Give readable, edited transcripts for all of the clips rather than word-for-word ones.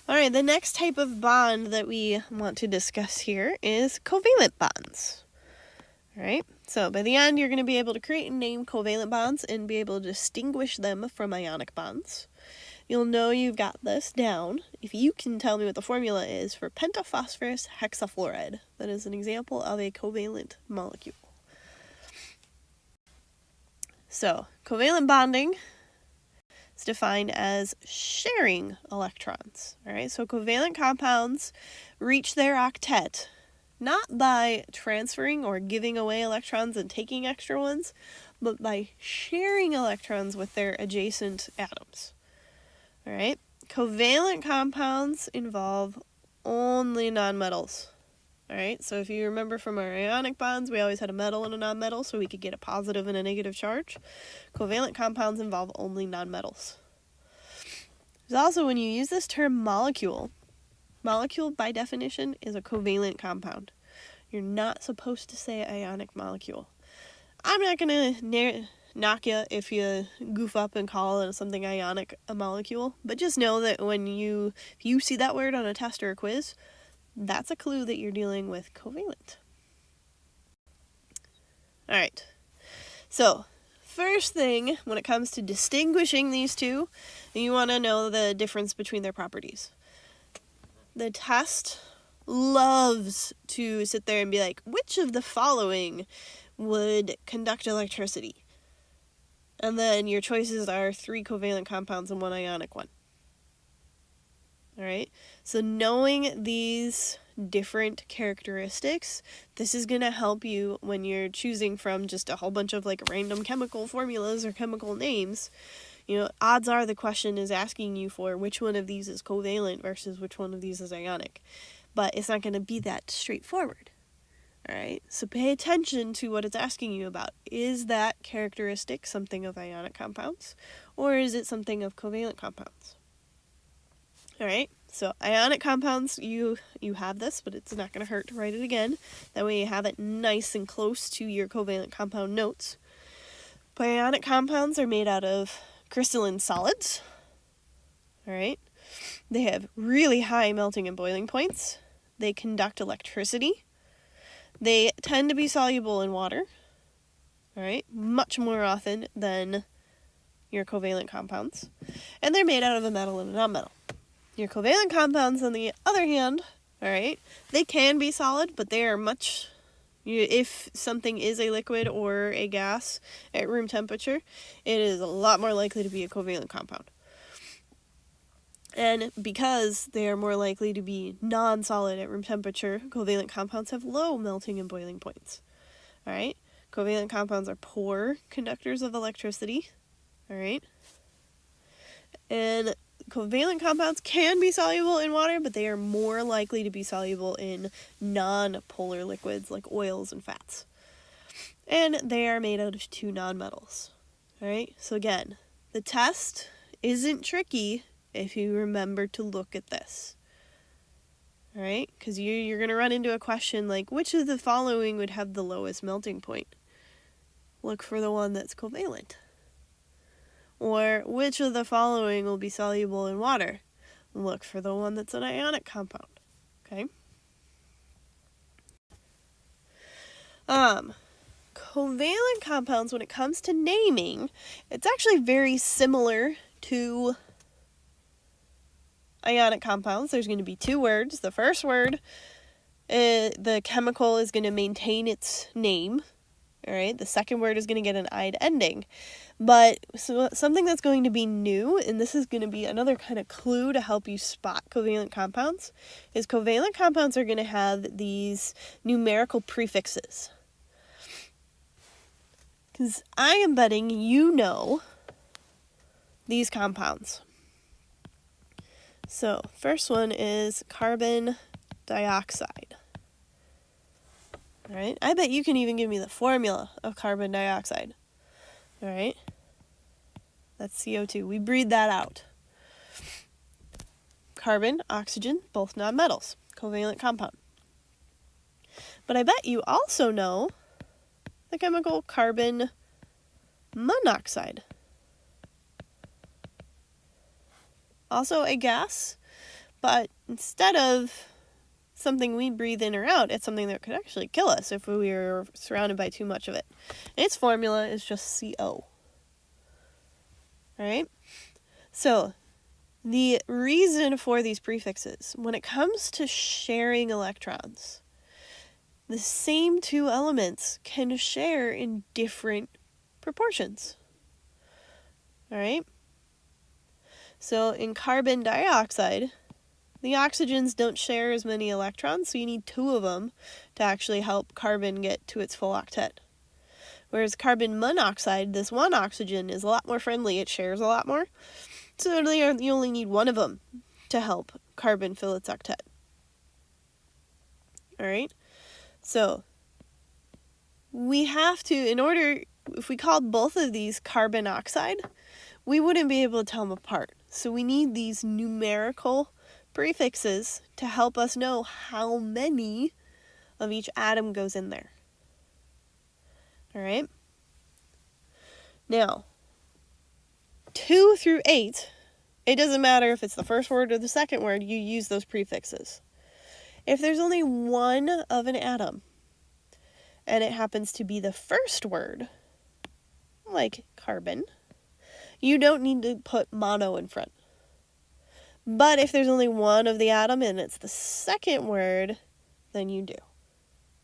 All right, the next type of bond that we want to discuss here is covalent bonds. All right, so by the end, you're going to be able to create and name covalent bonds and be able to distinguish them from ionic bonds. You'll know you've got this down if you can tell me what the formula is for pentaphosphorus hexafluoride. That is an example of a covalent molecule. So, covalent bonding is defined as sharing electrons. All right, so covalent compounds reach their octet not by transferring or giving away electrons and taking extra ones, but by sharing electrons with their adjacent atoms. All right, covalent compounds involve only nonmetals. All right, so if you remember from our ionic bonds, we always had a metal and a nonmetal, so we could get a positive and a negative charge. Covalent compounds involve only nonmetals. There's also, when you use this term molecule by definition is a covalent compound. You're not supposed to say ionic molecule. I'm not going to knock you if you goof up and call it something ionic a molecule, but just know that if you see that word on a test or a quiz, that's a clue that you're dealing with covalent. All right, so first thing when it comes to distinguishing these two, you want to know the difference between their properties. The test loves to sit there and be like, which of the following would conduct electricity? And then your choices are 3 covalent compounds and 1 ionic one. All right, so knowing these different characteristics, this is going to help you when you're choosing from just a whole bunch of like random chemical formulas or chemical names. You know, odds are the question is asking you for which one of these is covalent versus which one of these is ionic, but it's not going to be that straightforward. All right, so pay attention to what it's asking you about. Is that characteristic something of ionic compounds, or is it something of covalent compounds? All right, so ionic compounds, you have this, but it's not going to hurt to write it again. That way you have it nice and close to your covalent compound notes. But ionic compounds are made out of crystalline solids. All right, they have really high melting and boiling points. They conduct electricity. They tend to be soluble in water. All right, much more often than your covalent compounds. And they're made out of a metal and a nonmetal. Your covalent compounds, on the other hand, all right, they can be solid, but they are much, if something is a liquid or a gas at room temperature, it is a lot more likely to be a covalent compound. And because they are more likely to be non-solid at room temperature, covalent compounds have low melting and boiling points. All right, covalent compounds are poor conductors of electricity. All right, and covalent compounds can be soluble in water, but they are more likely to be soluble in non-polar liquids like oils and fats. And they are made out of 2 nonmetals. All right, so again, the test isn't tricky if you remember to look at this. All right, because you're going to run into a question like, which of the following would have the lowest melting point? Look for the one that's covalent. Or which of the following will be soluble in water? Look for the one that's an ionic compound. Okay? Covalent compounds, when it comes to naming, it's actually very similar to ionic compounds. There's going to be 2 words. The first word, the chemical is going to maintain its name. All right, the second word is going to get an "-ide" ending. But something that's going to be new, and this is going to be another kind of clue to help you spot covalent compounds, is covalent compounds are going to have these numerical prefixes. Because I am betting you know these compounds. So, first one is carbon dioxide. All right, I bet you can even give me the formula of carbon dioxide. All right, that's CO2. We breathe that out. Carbon, oxygen, both nonmetals, covalent compound. But I bet you also know the chemical carbon monoxide. Also a gas, but instead of something we breathe in or out, it's something that could actually kill us if we were surrounded by too much of it. And its formula is just CO. Alright? So, the reason for these prefixes, when it comes to sharing electrons, the same two elements can share in different proportions. Alright? So in carbon dioxide, the oxygens don't share as many electrons, so you need two of them to actually help carbon get to its full octet. Whereas carbon monoxide, this one oxygen is a lot more friendly, it shares a lot more, so you only need one of them to help carbon fill its octet. Alright? So, we have to, if we called both of these carbon oxide, we wouldn't be able to tell them apart. So we need these numerical prefixes to help us know how many of each atom goes in there. Alright? Now, 2 through 8, it doesn't matter if it's the first word or the second word, you use those prefixes. If there's only one of an atom, and it happens to be the first word, like carbon, you don't need to put mono in front. But if there's only one of the atom and it's the second word, then you do.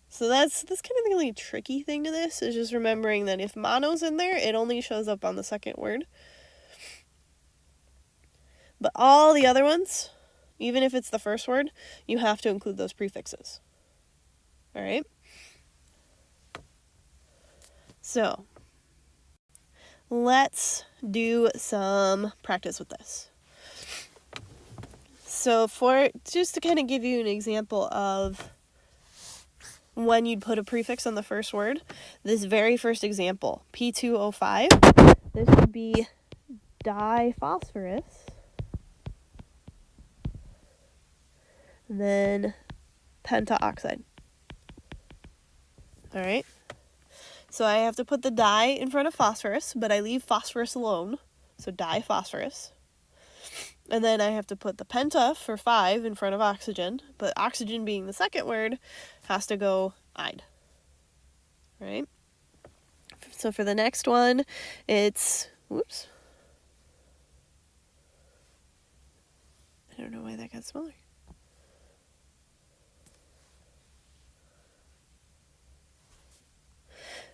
So that's kind of the only tricky thing to this, is just remembering that if mono's in there, it only shows up on the second word. But all the other ones, even if it's the first word, you have to include those prefixes. Alright? So, let's do some practice with this. So just to kind of give you an example of when you'd put a prefix on the first word, this very first example, P2O5, this would be diphosphorus, and then pentaoxide. Alright? So I have to put the di in front of phosphorus, but I leave phosphorus alone, so diphosphorus. And then I have to put the penta for 5 in front of oxygen, but oxygen being the second word has to go ide. Right? So for the next one, it's, whoops. I don't know why that got smaller.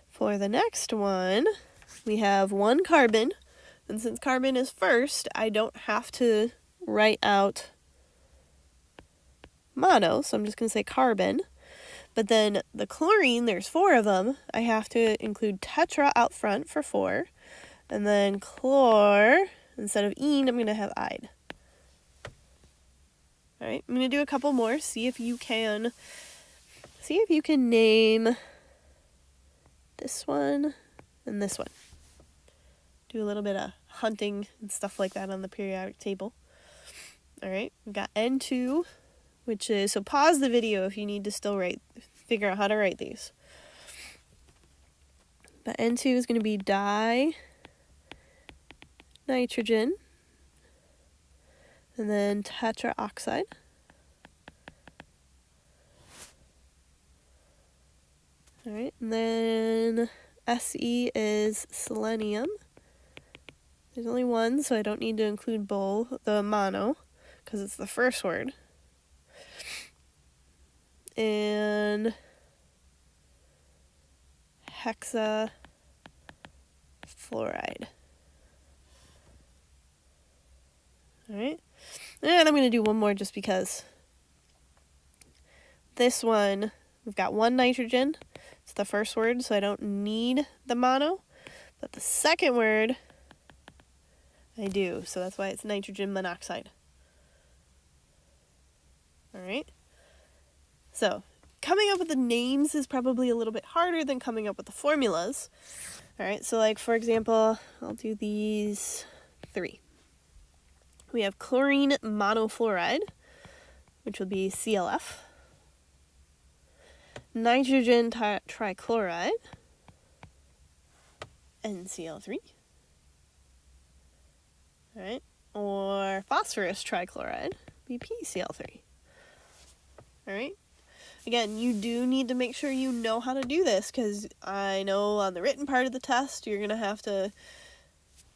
For the next one, we have one carbon, and since carbon is first, I don't have to write out mono, so I'm just going to say carbon. But then the chlorine, there's 4 of them, I have to include tetra out front for 4, and then chlor, instead of ene, I'm going to have ide. Alright, I'm going to do a couple more, see if you can name this one and this one. Do a little bit of hunting and stuff like that on the periodic table. Alright, we've got N2, which is, so pause the video if you need to still figure out how to write these. But N2 is going to be di-nitrogen, and then tetraoxide. Alright, and then Se is selenium. There's only one, so I don't need to include the mono, because it's the first word. And hexafluoride. Alright, and I'm going to do one more just because. This one, we've got one nitrogen. It's the first word, so I don't need the mono. But the second word, I do, so that's why it's nitrogen monoxide. Alright? So, coming up with the names is probably a little bit harder than coming up with the formulas. Alright, so like for example, I'll do these 3. We have chlorine monofluoride, which will be ClF. Nitrogen trichloride, NCl3. Alright, or phosphorus trichloride, be PCl3. All right. Again, you do need to make sure you know how to do this, because I know on the written part of the test, you're going to have to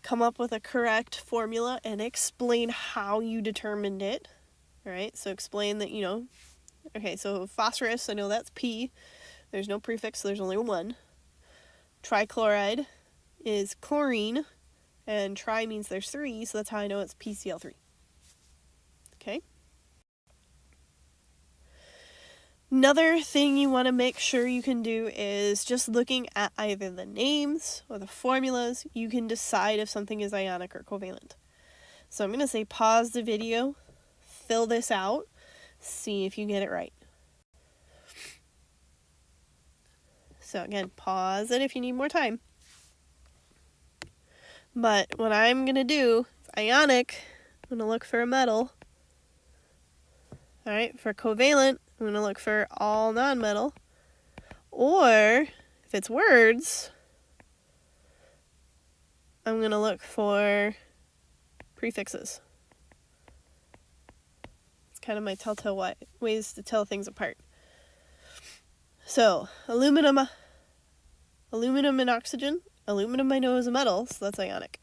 come up with a correct formula and explain how you determined it. All right. So explain that, okay, so phosphorus, I know that's P. There's no prefix, so there's only one. Trichloride is chlorine, and tri means there's 3, so that's how I know it's PCl3. Okay? Another thing you want to make sure you can do is just looking at either the names or the formulas, you can decide if something is ionic or covalent. So I'm going to say pause the video, fill this out, see if you get it right. So again, pause it if you need more time. But what I'm going to do, ionic, I'm going to look for a metal. All right, for covalent, I'm going to look for all nonmetal. Or, if it's words, I'm going to look for prefixes. It's kind of my telltale ways to tell things apart. So, aluminum and oxygen. Aluminum I know is a metal, so that's ionic.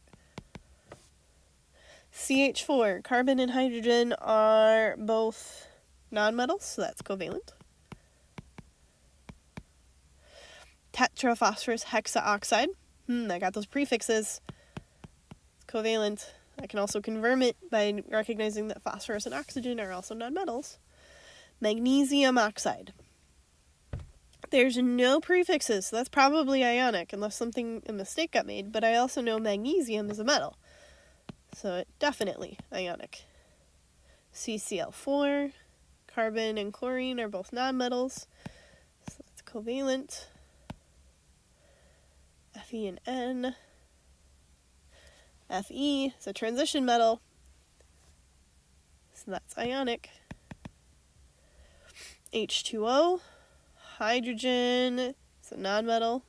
CH4, carbon and hydrogen are both nonmetals, so that's covalent. Tetraphosphorus hexaoxide. I got those prefixes. It's covalent. I can also confirm it by recognizing that phosphorus and oxygen are also nonmetals. Magnesium oxide. There's no prefixes, so that's probably ionic, unless a mistake got made, but I also know magnesium is a metal, so it definitely ionic. CCl4, carbon and chlorine are both nonmetals, so that's covalent. Fe and N. Fe is a transition metal, so that's ionic. H2O. Hydrogen is a nonmetal,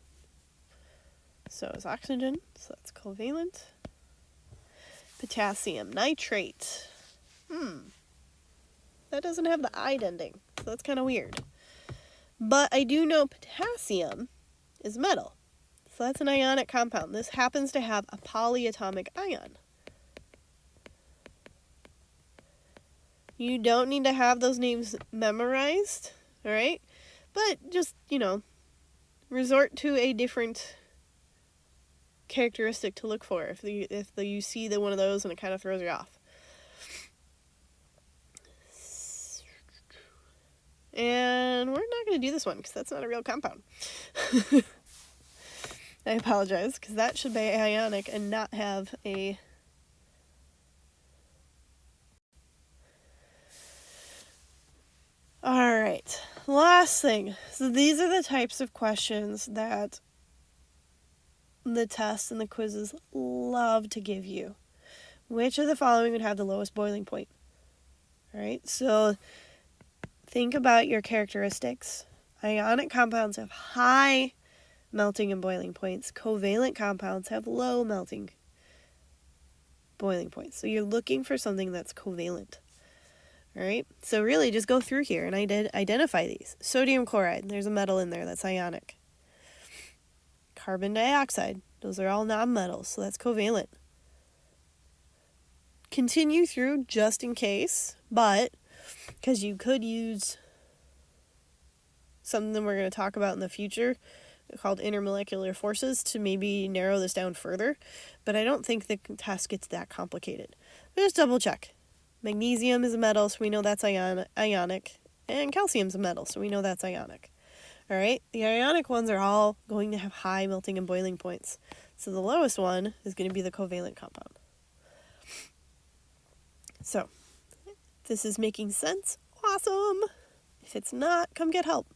so is oxygen, so that's covalent. Potassium nitrate. That doesn't have the "ide" ending, so that's kind of weird. But I do know potassium is metal, so that's an ionic compound. This happens to have a polyatomic ion. You don't need to have those names memorized, all right? But just, resort to a different characteristic to look for if you see one of those and it kind of throws you off. And we're not going to do this one because that's not a real compound. I apologize, because that should be ionic and not have a... Alright, last thing. So these are the types of questions that the tests and the quizzes love to give you. Which of the following would have the lowest boiling point? Alright, so think about your characteristics. Ionic compounds have high melting and boiling points. Covalent compounds have low melting boiling points. So you're looking for something that's covalent. All right, so really just go through here and identify these. Sodium chloride, there's a metal in there that's ionic. Carbon dioxide, those are all nonmetals, so that's covalent. Continue through just in case, but because you could use something we're going to talk about in the future called intermolecular forces to maybe narrow this down further, but I don't think the test gets that complicated. But just double check. Magnesium is a metal, so we know that's ionic, and calcium's a metal, so we know that's ionic. All right, the ionic ones are all going to have high melting and boiling points, so the lowest one is going to be the covalent compound. So, if this is making sense, awesome. If it's not, come get help.